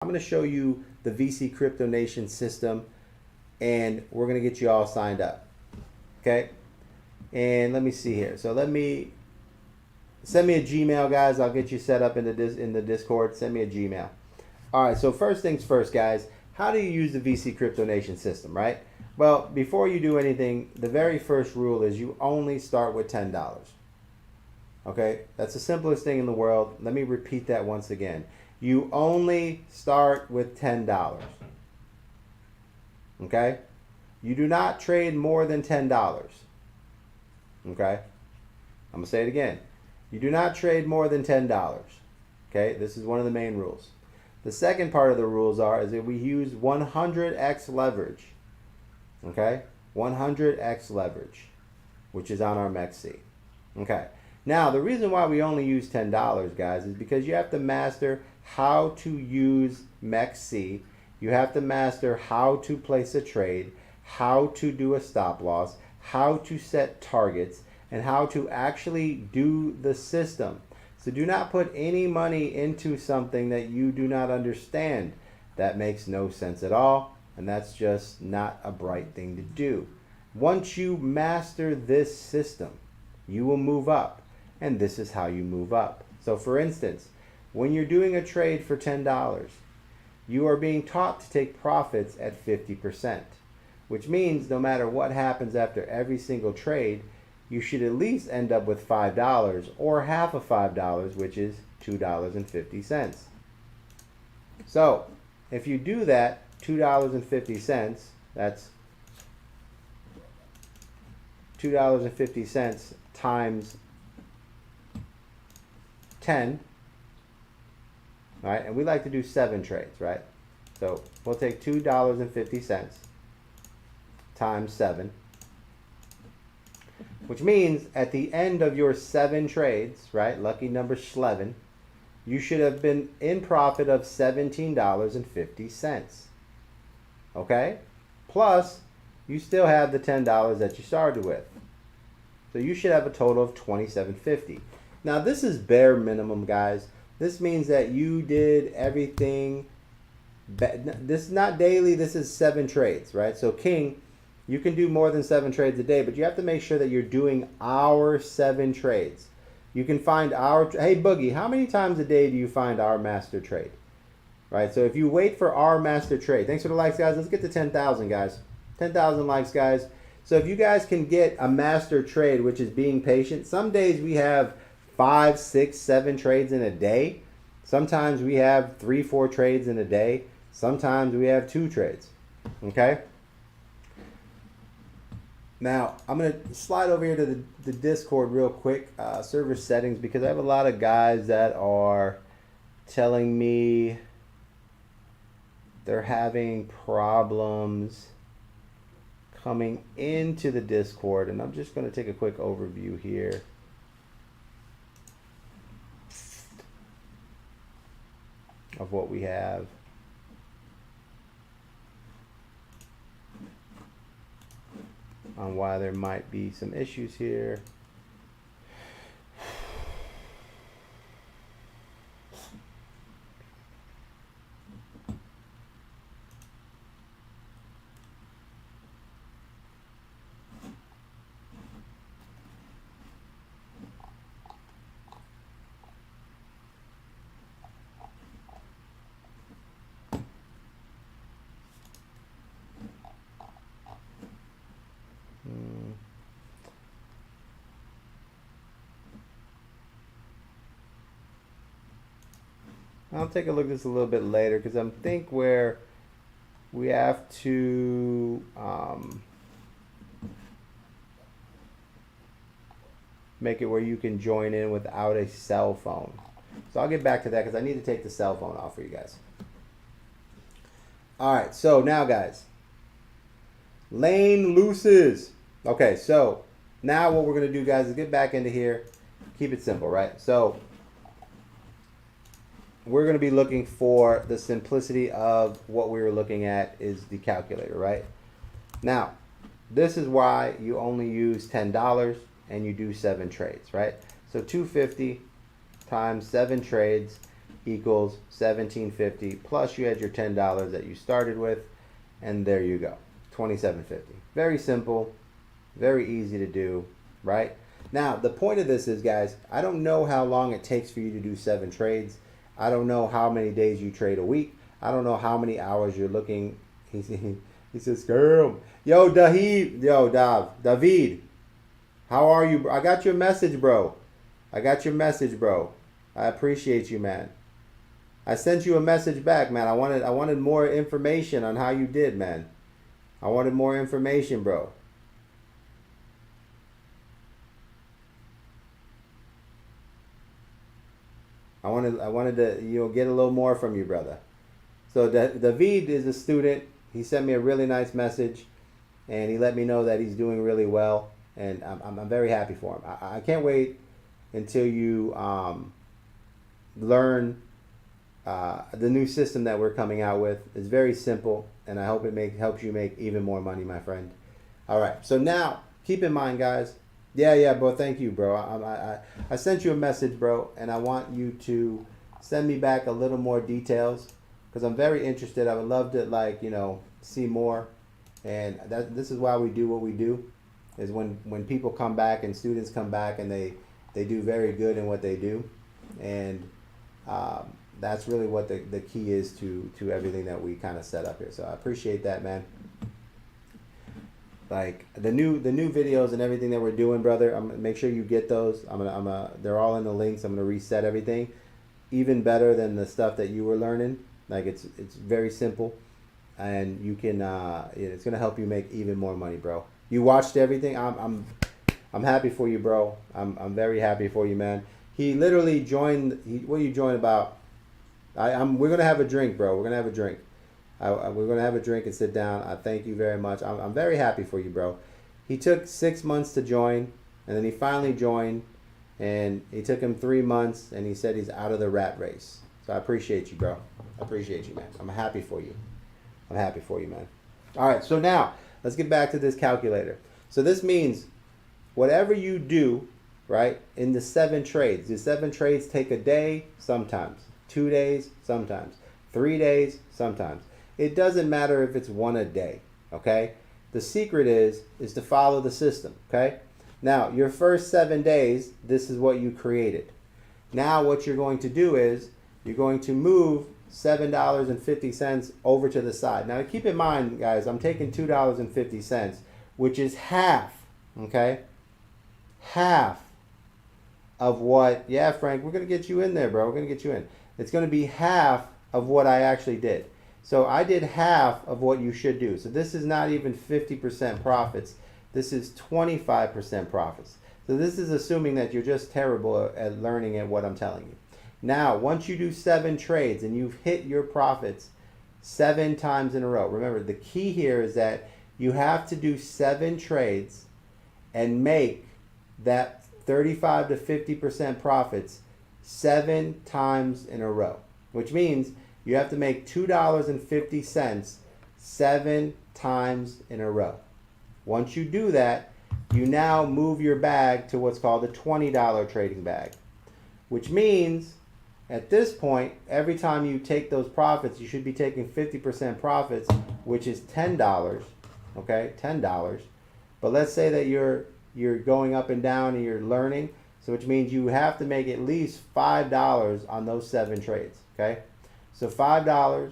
I'm going to show you the VC Crypto Nation system, and we're going to get you all signed up. Okay? And let me see here. So send me a Gmail, guys. I'll get you set up in the Discord. Send me a Gmail. All right, so first things first, guys. How do you use the VC Crypto Nation system, right? Well, before you do anything, the very first rule is you only start with $10. Okay? That's the simplest thing in the world. Let me repeat that once again. You only start with $10. Okay? You do not trade more than $10. Okay? I'm going to say it again. You do not trade more than $10. Okay? This is one of the main rules. The second part of the rules is that we use 100x leverage. Okay? 100x leverage, which is on our MEXC. Okay? Now, the reason why we only use $10, guys, is because you have to master how to use MEXC. You have to master how to place a trade, how to do a stop loss, how to set targets, and how to actually do the system. So do not put any money into something that you do not understand. That makes no sense at all, and that's just not a bright thing to do. Once you master this system, you will move up, and this is how you move up. So for instance, when you're doing a trade for $10, you are being taught to take profits at 50%, which means no matter what happens after every single trade, you should at least end up with $5 or half of $5, which is $2.50. So if you do that, $2.50, that's $2.50 times 10, right? And we like to do 7 trades, right? So we'll take $2.50 times 7, which means at the end of your 7 trades, right, lucky number 11, you should have been in profit of $17.50. Okay? Plus, you still have the $10 that you started with. So you should have a total of $27.50. Now, this is bare minimum, guys. This means that you did everything. This is not daily. This is 7 trades, right? So King, you can do more than 7 trades a day, but you have to make sure that you're doing our 7 trades. You can find our, hey Boogie, how many times a day do you find our master trade? Right, so if you wait for our master trade, thanks for the likes, guys. Let's get to 10,000, guys. 10,000 likes, guys. So if you guys can get a master trade, which is being patient, some days we have 5, 6, 7 trades in a day. Sometimes we have 3, 4 trades in a day. Sometimes we have 2 trades. Okay? Now, I'm going to slide over here to the Discord real quick, server settings, because I have a lot of guys that are telling me they're having problems coming into the Discord, and I'm just going to take a quick overview here. Of what we have. On why there might be some issues here. I'll take a look at this a little bit later because I think where we have to make it where you can join in without a cell phone. So I'll get back to that because I need to take the cell phone off for you guys. All right, so now guys, lane looses. Okay, so now what we're going to do, guys, is get back into here. Keep it simple, right? So we're going to be looking for the simplicity of what we were looking at is the calculator, right? Now, this is why you only use $10 and you do 7 trades, right? So 250 times 7 trades equals $17.50 plus you had your $10 that you started with, and there you go, $27.50. Very simple, very easy to do, right? Now, the point of this is, guys, I don't know how long it takes for you to do 7 trades. I don't know how many days you trade a week. I don't know how many hours you're looking. He says, girl. Yo, David. How are you? I got your message, bro. I appreciate you, man. I sent you a message back, man. I wanted more information on how you did, man. I wanted more information, bro. I wanted to get a little more from you, brother. So David is a student. He sent me a really nice message, and he let me know that he's doing really well, and I'm very happy for him. I can't wait until you learn the new system that we're coming out with. It's very simple, and I hope it helps you make even more money, my friend. All right. So now, keep in mind, guys. Yeah, bro. Thank you, bro. I sent you a message, bro, and I want you to send me back a little more details because I'm very interested. I would love to see more, and this is why we do what we do. Is when people come back and students come back and they do very good in what they do, and that's really what the key is to everything that we kind of set up here. So I appreciate that, man. Like the new videos and everything that we're doing, brother. I'm gonna make sure you get those. They're all in the links. I'm gonna reset everything, even better than the stuff that you were learning. Like it's very simple, and you can it's gonna help you make even more money, bro. You watched everything. I'm happy for you, bro. I'm very happy for you, man. He literally joined. What you joined about? We're gonna have a drink, bro. We're gonna have a drink. We're going to have a drink and sit down. I thank you very much. I'm very happy for you, bro. He took 6 months to join, and then he finally joined, and it took him 3 months, and he said he's out of the rat race. So I appreciate you, bro. I appreciate you, man. I'm happy for you. Man. All right, so now let's get back to this calculator. So this means whatever you do, right, in the 7 trades. The 7 trades take a day sometimes, 2 days sometimes, 3 days sometimes. It doesn't matter if it's 1 a day, okay? The secret is to follow the system, okay? Now, your first 7 days, this is what you created. Now what you're going to do is you're going to move $7.50 over to the side. Now keep in mind, guys, I'm taking $2.50, which is half, okay? Half of what, yeah, Frank, we're going to get you in there, bro. We're going to get you in. It's going to be half of what I actually did. So I did half of what you should do. So this is not even 50% profits. This is 25% profits. So this is assuming that you're just terrible at learning at what I'm telling you. Now, once you do 7 trades and you've hit your profits 7 times in a row. Remember, the key here is that you have to do 7 trades and make that 35 to 50% profits 7 times in a row, which means you have to make $2.50 7 times in a row. Once you do that, you now move your bag to what's called a $20 trading bag, which means at this point, every time you take those profits, you should be taking 50% profits, which is $10, okay, $10. But let's say that you're going up and down and you're learning, so which means you have to make at least $5 on those 7 trades, okay? So $5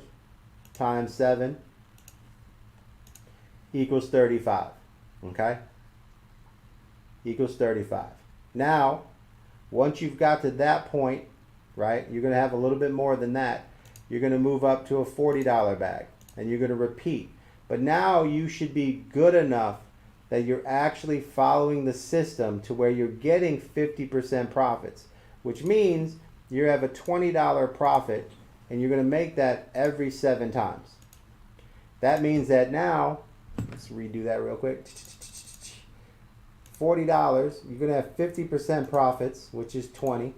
times 7 equals 35, okay? Equals 35. Now, once you've got to that point, right, you're going to have a little bit more than that. You're going to move up to a $40 bag, and you're going to repeat. But now you should be good enough that you're actually following the system to where you're getting 50% profits, which means you have a $20 profit, and you're going to make that every 7 times. That means that now, let's redo that real quick. $40, you're going to have 50% profits, which is 20.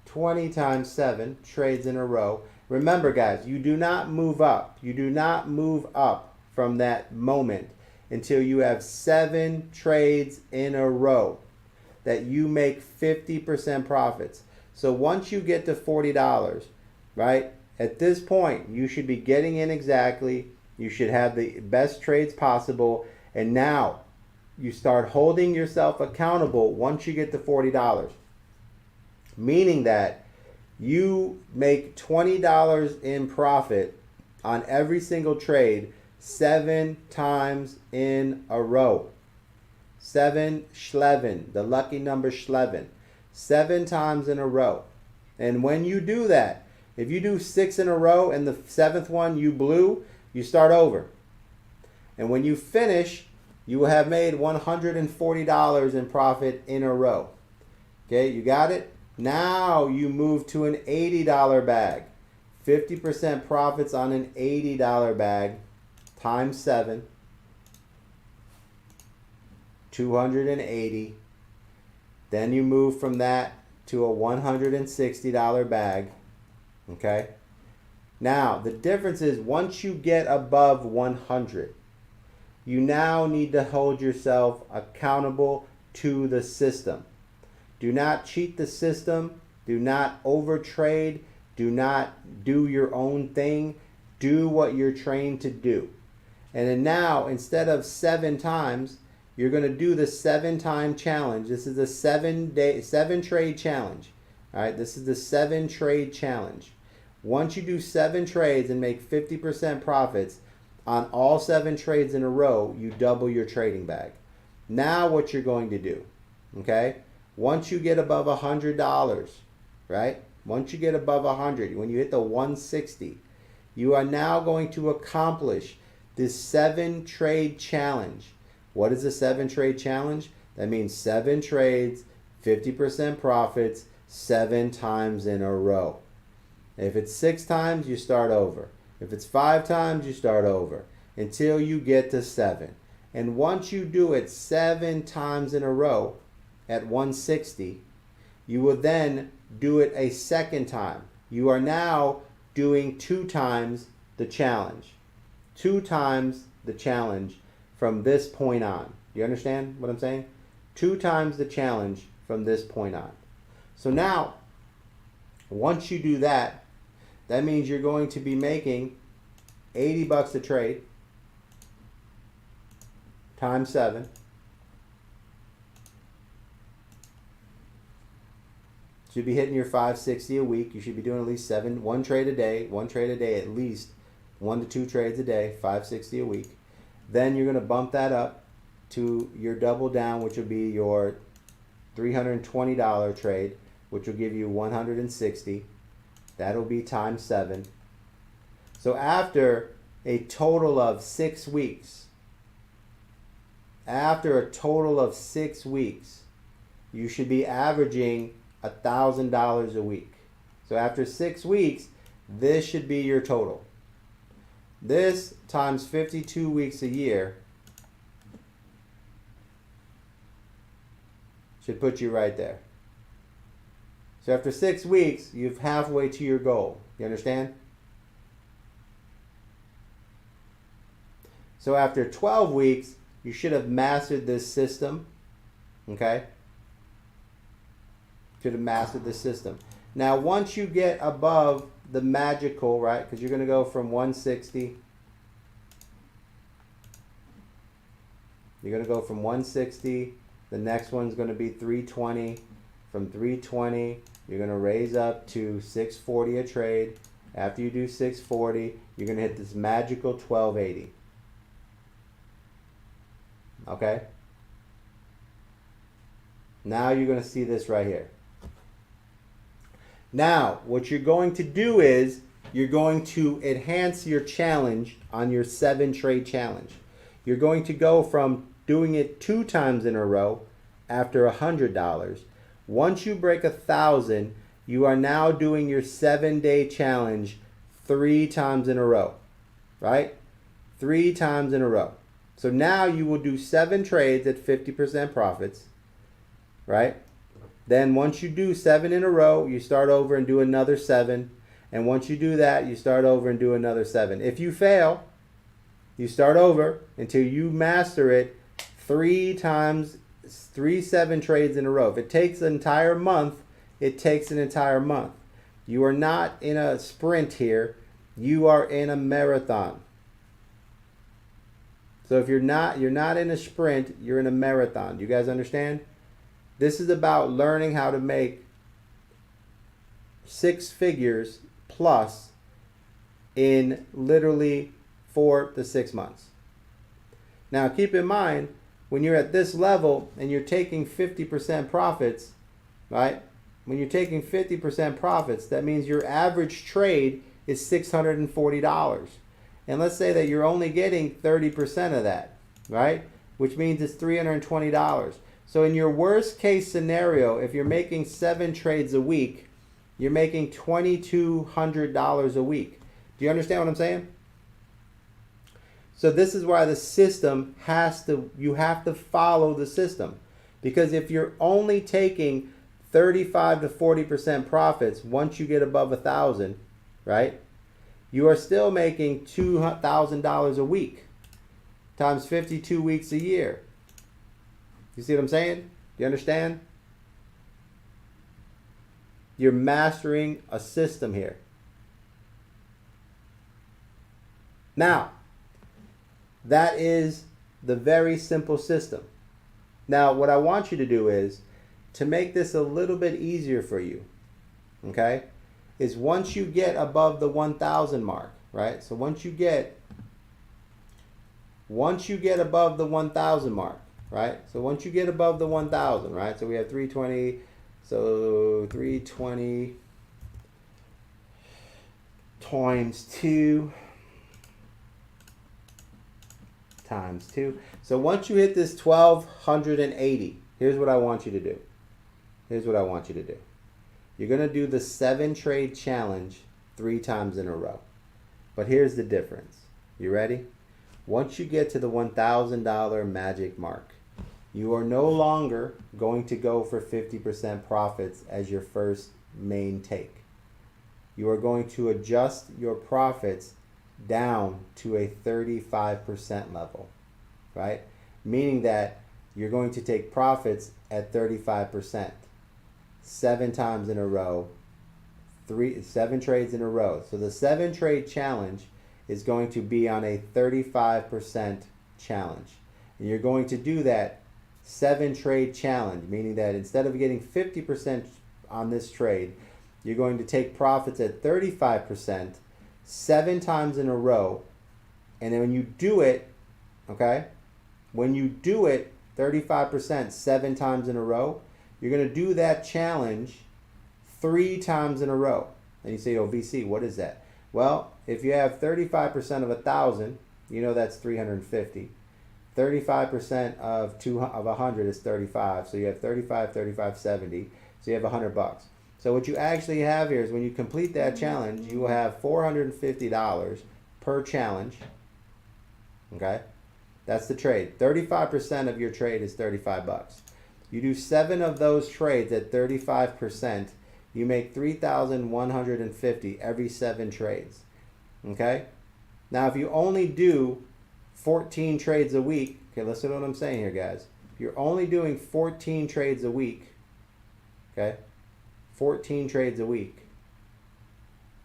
20 times 7 trades in a row. Remember, guys, you do not move up. You do not move up from that moment until you have 7 trades in a row that you make 50% profits. So once you get to $40, right, at this point, you should be getting in exactly. You should have the best trades possible. And now you start holding yourself accountable once you get to $40. Meaning that you make $20 in profit on every single trade 7 times in a row. 7 Schleven, the lucky number Schleven. 7 times in a row. And when you do that, if you do 6 in a row and the 7th one you blew, you start over. And when you finish, you will have made $140 in profit in a row. Okay, you got it? Now you move to an $80 bag. 50% profits on an $80 bag times 7. 280. Then you move from that to a $160 bag. Okay? Now, the difference is once you get above 100, you now need to hold yourself accountable to the system. Do not cheat the system. Do not overtrade. Do not do your own thing. Do what you're trained to do. And then now, instead of 7 times, you're going to do the 7-time challenge. This is a 7 trade challenge. All right, this is the 7 trade challenge. Once you do 7 trades and make 50% profits on all 7 trades in a row, you double your trading bag. Now what you're going to do, okay? Once you get above $100, right? Once you get above 100, when you hit the 160, you are now going to accomplish this 7 trade challenge. What is a 7 trade challenge? That means 7 trades, 50% profits, 7 times in a row. If it's 6 times, you start over. If it's 5 times, you start over until you get to 7. And once you do it 7 times in a row at 160, you will then do it a second time. You are now doing 2 times the challenge. 2 times the challenge from this point on. You understand what I'm saying? 2 times the challenge from this point on. So now, once you do that, that means you're going to be making $80 a trade times 7. Should be hitting your 560 a week. You should be doing at least 1 trade a day at least, 1 to 2 trades a day, 560 a week. Then you're going to bump that up to your double down, which will be your $320 trade, which will give you 160. That'll be times 7. So after a total of 6 weeks, you should be averaging $1,000 a week. So after 6 weeks, this should be your total. This times 52 weeks a year should put you right there. So after 6 weeks, you've halfway to your goal. You understand? So after 12 weeks, you should have mastered this system. Okay? Should have mastered this system. Now, once you get above the magical, right? Because you're going to go from 160. You're going to go from 160. The next one's going to be 320. From 320, you're going to raise up to 640 a trade. After you do 640, you're going to hit this magical 1280. Okay? Now you're going to see this right here. Now, what you're going to do is you're going to enhance your challenge on your 7 trade challenge. You're going to go from doing it 2 times in a row after $100. Once you break 1,000, you are now doing your 7-day challenge 3 times in a row, right? 3 times in a row. So now you will do 7 trades at 50% profits, right? Then once you do 7 in a row, you start over and do another 7. And once you do that, you start over and do another 7. If you fail, you start over until you master it 3 times, 3 7 trades in a row. If it takes an entire month, it takes an entire month. You are not in a sprint here. You are in a marathon. So if you're not in a sprint, you're in a marathon. Do you guys understand? This is about learning how to make 6 figures plus in literally 4 to 6 months. Now keep in mind, when you're at this level and you're taking 50% profits, right? When you're taking 50% profits, that means your average trade is $640. And let's say that you're only getting 30% of that, right? Which means it's $320. So in your worst case scenario, if you're making 7 trades a week, you're making $2,200 a week. Do you understand what I'm saying? So this is why the system you have to follow the system. Because if you're only taking 35 to 40% profits once you get above 1,000, right? You are still making $2,000 a week times 52 weeks a year. You see what I'm saying? Do you understand? You're mastering a system here. Now, that is the very simple system. Now, what I want you to do is to make this a little bit easier for you, okay, is once you get above the 1,000 mark, right? So once you get above the 1,000 mark, right? So once you get above the 1,000, right? So we have 320, so 320 times 2 times 2. So once you hit this 1,280, here's what I want you to do. Here's what I want you to do. You're going to do the 7 trade challenge 3 times in a row. But here's the difference. You ready? Once you get to the $1,000 magic mark, you are no longer going to go for 50% profits as your first main take. You are going to adjust your profits down to a 35% level, right? Meaning that you're going to take profits at 35%, 7 times in a row, 7 trades in a row. So the 7 trade challenge is going to be on a 35% challenge. And you're going to do that 7 trade challenge, meaning that instead of getting 50% on this trade, you're going to take profits at 35%, 7 times in a row. And then when you do it, okay, when you do it 35%, 7 times in a row, you're going to do that challenge 3 times in a row. And you say, oh, VC, what is that? Well, if you have 35% of 1,000, you know that's 350. 35% of 100 is 35. So you have 35, 35, 70. So you have $100. So what you actually have here is when you complete that challenge, you will have $450 per challenge. Okay? That's the trade. 35% of your trade is $35. You do 7 of those trades at 35%, you make $3,150 every 7 trades. Okay? Now if you only do 14 trades a week, okay, listen to what I'm saying here, guys. If you're only doing 14 trades a week, okay, 14 trades a week,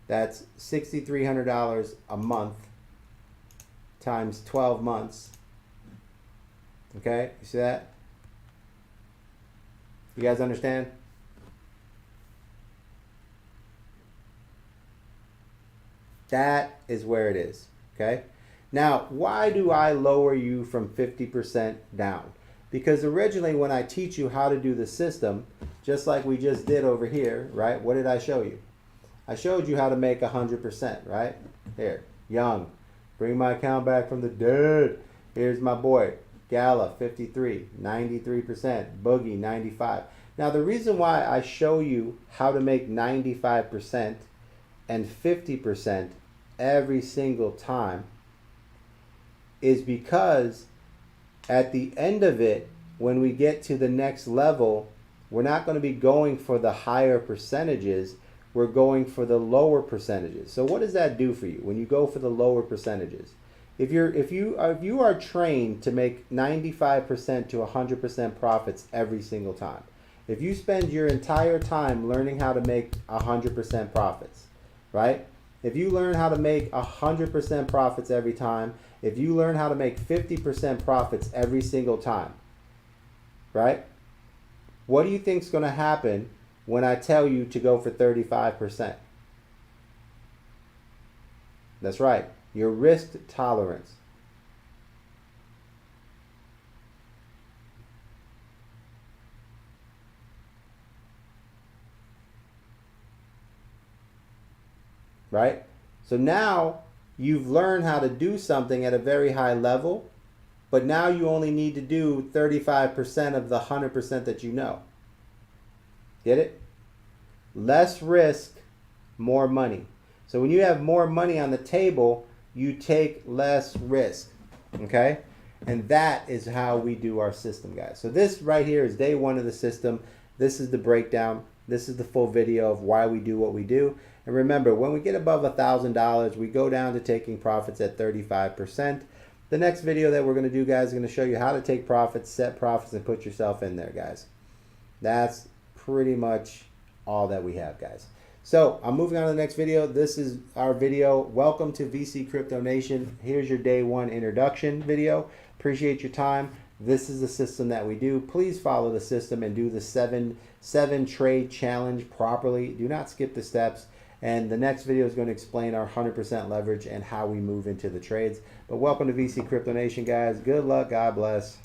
that's $6,300 a month times 12 months. Okay, you see that? You guys understand? That is where it is. Okay? Now, why do I lower you from 50% down? Because originally when I teach you how to do the system, just like we just did over here, right? What did I show you? I showed you how to make 100%, right? Here, Young, bring my account back from the dead. Here's my boy, Gala, 53, 93%, Boogie, 95. Now, the reason why I show you how to make 95% and 50% every single time is because at the end of it, when we get to the next level, we're not going to be going for the higher percentages. We're going for the lower percentages. So what does that do for you when you go for the lower percentages? If you are trained to make 95% to 100% profits every single time, If you spend your entire time learning how to make 100% profits, right? If you learn how to make 100% profits every time, if you learn how to make 50% profits every single time, right? What do you think is going to happen when I tell you to go for 35%? That's right, your risk tolerance. Right? So now you've learned how to do something at a very high level, but now you only need to do 35% of the 100% that you know. Get it? Less risk, more money. So when you have more money on the table, you take less risk. Okay? And that is how we do our system, guys. So this right here is day one of the system. This is the breakdown. This is the full video of why we do what we do. And remember, when we get above $1,000, we go down to taking profits at 35%. The next video that we're going to do, guys, is going to show you how to take profits, set profits, and put yourself in there, guys. That's pretty much all that we have, guys. So I'm moving on to the next video. This is our video. Welcome to VC Crypto Nation. Here's your day one introduction video. Appreciate your time. This is the system that we do. Please follow the system and do the seven trade challenge properly. Do not skip the steps. And the next video is going to explain our 100% leverage and how we move into the trades. But welcome to VC Crypto Nation, guys. Good luck. God bless.